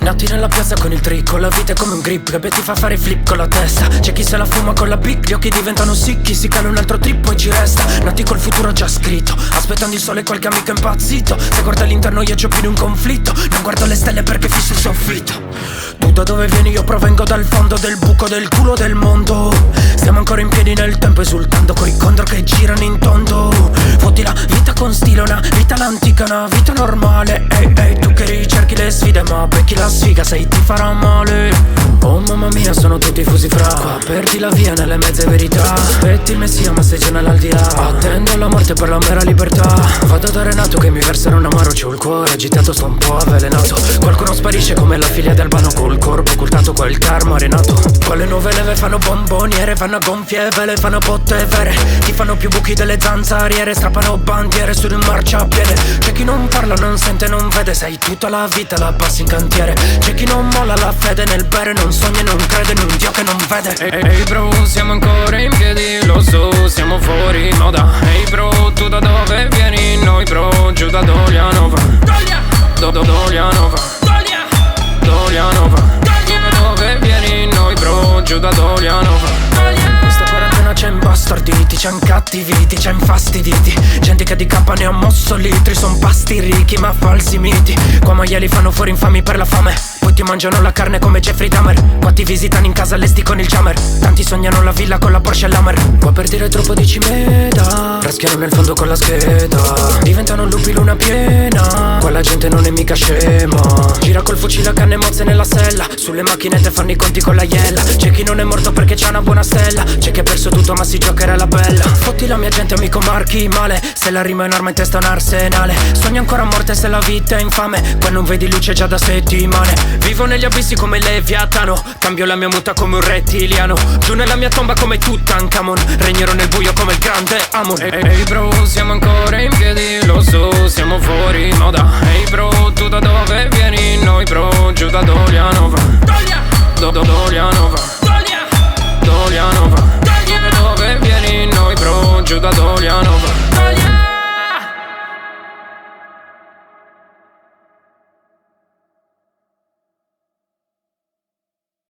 Nati nella piazza con il tricco, la vita è come un grip che ti fa fare flip con la testa. C'è chi se la fuma con la big, gli occhi diventano sicchi, si cala un altro trip poi ci resta. Nati col futuro già scritto, aspettando il sole e qualche amico impazzito. Se guarda all'interno io c'ho più di un conflitto, non guardo le stelle perché fisso il soffitto. Tu da dove vieni? Io provengo dal fondo del buco del culo del mondo. Stiamo ancora in piedi nel tempo esultando coi condor che girano in tondo. Fotti la vita con stile, una vita l'antica, una vita normale. Ehi, ehi, tu che ricerchi le sfide ma becchi la sfiga, sai ti farà male. Oh mamma mia, sono tutti fusi fra. Qua perdi la via nelle mezze verità. Aspetti il messia ma sei già nell'aldilà. Attendo la morte per la mera libertà. Vado da Renato che mi versano un amaro. C'ho il cuore agitato, sto un po' avvelenato. Qualcuno sparisce come la figlia del Albano, col corpo occultato qua il karma arenato. Quelle nuove leve fanno bomboniere, fanno gonfie vele, fanno botte vere. Ti fanno più buchi delle zanzariere, strappano bandiere su un marciapiede. C'è chi non parla, non sente, non vede, sei tutta la vita la passi in cantiere. C'è chi non molla la fede nel bere, non sogna e non crede in un Dio che non vede. Ehi bro, siamo ancora in piedi, lo so, siamo fuori moda. Ehi bro, tu da dove vieni? Noi bro, giù da Dolianova. Dolianova. Dolianova. Tu da dove vieni? Noi bro, giù da Dolianova. Questa quarantena c'è imbastarditi, c'è incattiviti, c'è infastiditi. Gente che di K ne ha mosso litri, son pasti ricchi ma falsi miti. Qua maiali fanno fuori infami per la fame, poi ti mangiano la carne come Jeffrey Dahmer. Qua ti visitano in casa allesti con il jammer. Tanti sognano la villa con la Porsche e l'Hammer. Qua per dire troppo dici meda, raschiano nel fondo con la scheda. Diventano lupi luna piena, qua la gente non è mica scema. Gira col fucile a canne mozze nella sella, sulle macchinette fanno i conti con la iella. C'è chi non è morto perché c'ha una buona stella, c'è chi ha perso tutto ma si giocherà la bella. Fotti la mia gente amico marchi male, se la rima è un'arma in testa un arsenale. Sogno ancora a morte se la vita è infame, qua non vedi luce già da settimane. Vivo negli abissi come Leviatano, cambio la mia muta come un rettiliano. Giù nella mia tomba come Tutankhamon, regnerò nel buio come il grande Amon. Ehi bro, siamo ancora in piedi, lo so, siamo fuori moda. Ehi bro, tu da dove vieni? Noi bro, giù da Dolianova. Dolianova. Dolianova.